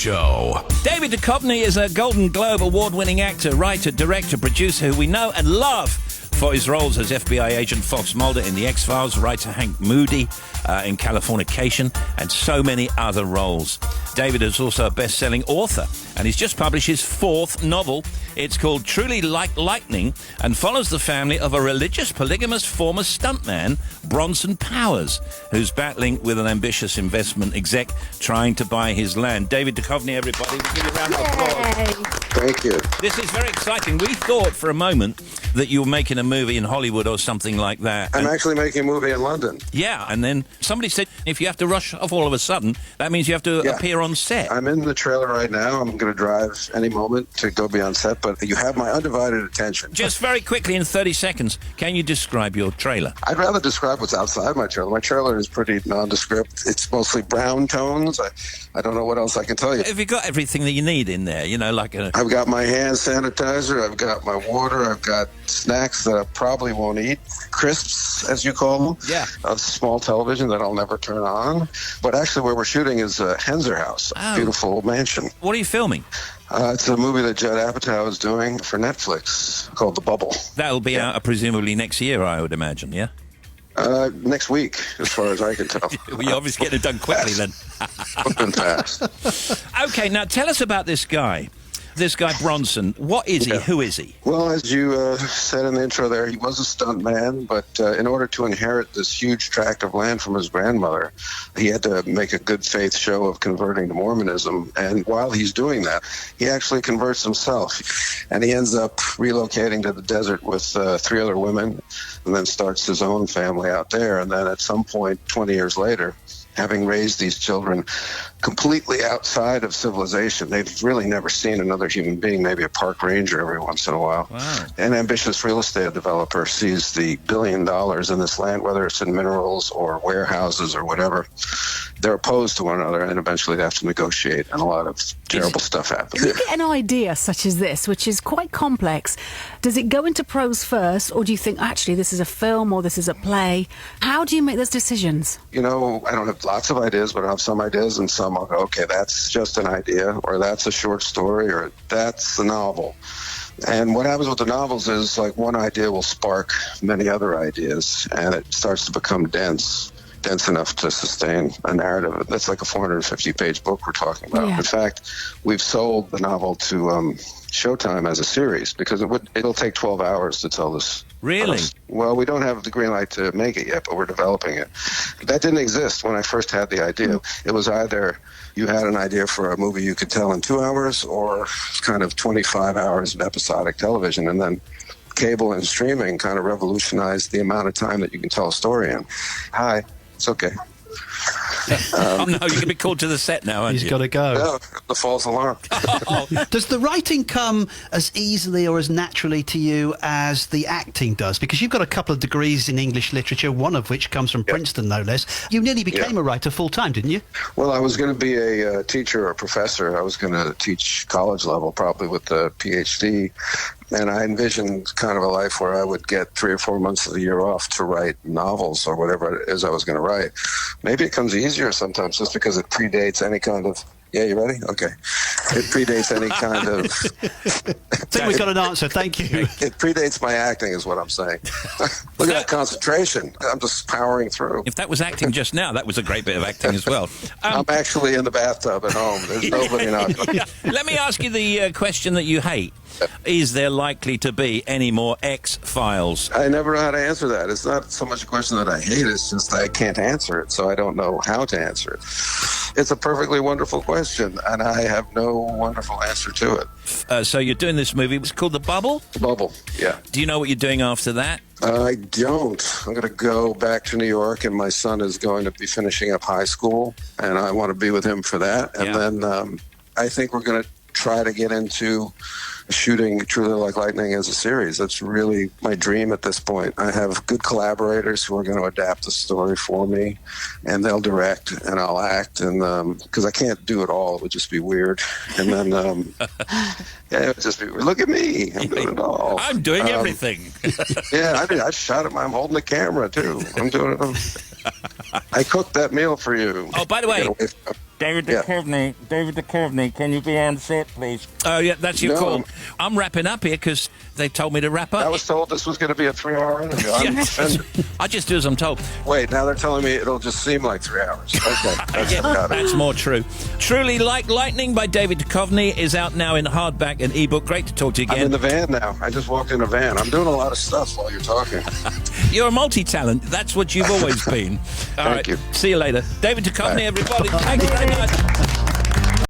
Show. David Duchovny is a Golden Globe award-winning actor, writer, director, producer who we know and love for his roles as FBI agent Fox Mulder in The X-Files, writer Hank Moody in Californication, and so many other roles. David is also a best-selling author, and he's just published his fourth novel. It's called Truly Like Lightning and follows the family of a religious polygamous former stuntman, Bronson Powers, who's battling with an ambitious investment exec trying to buy his land. David Duchovny, everybody. We'll give you a round of applause. Thank you. This is very exciting. We thought for a moment that you were making a movie in Hollywood or something like that. I'm actually making a movie in London. Yeah, and then somebody said if you have to rush off all of a sudden, that means you have to appear on set. I'm in the trailer right now. I'm going to drive any moment to go be on set, but you have my undivided attention. Just very quickly, in 30 seconds, can you describe your trailer? I'd rather describe what's outside my trailer. My trailer is pretty nondescript. It's mostly brown tones. I don't know what else I can tell you. Have you got everything that you need in there? You know, like a... I've got my hand sanitizer. I've got my water. I've got snacks that I probably won't eat. Crisps, as you call them. Yeah. A small television that I'll never turn on. But actually where we're shooting is Henzer House, a beautiful mansion. What are you filming? It's a movie that Judd Apatow is doing for Netflix called The Bubble. That'll be out presumably next year, I would imagine, yeah? Next week, as far as I can tell. You're obviously getting it done quickly then. Flipping fast. Okay, now tell us about this guy. This guy Bronson, what is he? Who is he? Well, as you said in the intro there, he was a stunt man, but in order to inherit this huge tract of land from his grandmother, he had to make a good faith show of converting to Mormonism. And while he's doing that, he actually converts himself. And he ends up relocating to the desert with 3 other women and then starts his own family out there. And then at some point, 20 years later, having raised these children completely outside of civilization, they've really never seen another human being, maybe a park ranger every once in a while. Wow. An ambitious real estate developer sees the $1 billion in this land, whether it's in minerals or warehouses or whatever. They're opposed to one another, and eventually they have to negotiate, and a lot of terrible stuff happens. If you get an idea such as this, which is quite complex, does it go into prose first, or do you think, actually, this is a film or this is a play? How do you make those decisions? You know, I don't have lots of ideas, but I have some ideas, and some I'll go, okay, that's just an idea, or that's a short story, or that's a novel. And what happens with the novels is, like, one idea will spark many other ideas, and it starts to become dense enough to sustain a narrative. That's like a 450-page book we're talking about. Yeah. In fact, we've sold the novel to Showtime as a series because it'll take 12 hours to tell this. Really? Well, we don't have the green light to make it yet, but we're developing it. That didn't exist when I first had the idea. It was either you had an idea for a movie you could tell in 2 hours or kind of 25 hours of episodic television, and then cable and streaming kind of revolutionized the amount of time that you can tell a story in. Hi. It's okay. Oh, no, you can be called to the set now, aren't you? He's got to go. No, the false alarm. Does the writing come as easily or as naturally to you as the acting does? Because you've got a couple of degrees in English literature, one of which comes from Princeton, no less. You nearly became a writer full-time, didn't you? Well, I was going to be a teacher or a professor. I was going to teach college level, probably with a PhD. And I envisioned kind of a life where I would get 3 or 4 months of the year off to write novels or whatever it is I was going to write. Maybe it comes easier sometimes just because it predates any kind of... Yeah, you ready? Okay. It predates any kind of... I think we've got an answer. Thank you. It predates my acting is what I'm saying. Look at that concentration. I'm just powering through. If that was acting just now, that was a great bit of acting as well. I'm actually in the bathtub at home. There's nobody knocking. Let me ask you the question that you hate. Is there likely to be any more X-Files? I never know how to answer that. It's not so much a question that I hate, it's just I can't answer it, so I don't know how to answer it. It's a perfectly wonderful question, and I have no wonderful answer to it. So you're doing this movie. It's called The Bubble? The Bubble, yeah. Do you know what you're doing after that? I don't. I'm going to go back to New York, and my son is going to be finishing up high school, and I want to be with him for that. And then I think we're going to try to get into shooting Truly Like Lightning as a series. That's really my dream at this point. I have good collaborators who are going to adapt the story for me, and they'll direct and I'll act, and because I can't do it all, it would just be weird. And then it would just be, look at me, I'm doing it all. I'm doing everything. Yeah, I shot him. I'm holding the camera too. I'm doing it all. I cooked that meal for you. Oh, by the way, David Yeah. Duchovny, can you be on set, please? Oh, yeah, that's your No. call. I'm wrapping up here because they told me to wrap up. I was told this was going to be a 3-hour interview. I'm Yeah. offended. I just do as I'm told. Wait, now they're telling me it'll just seem like 3 hours. Okay, got it. That's more true. Truly Like Lightning by David Duchovny is out now in hardback and ebook. Great to talk to you I'm again. in the van now. I just walked in a van. I'm doing a lot of stuff while you're talking. You're a multi-talent. That's what you've always been. All right. Thank you. See you later. David Duchovny, Bye. everybody. Thank you very much.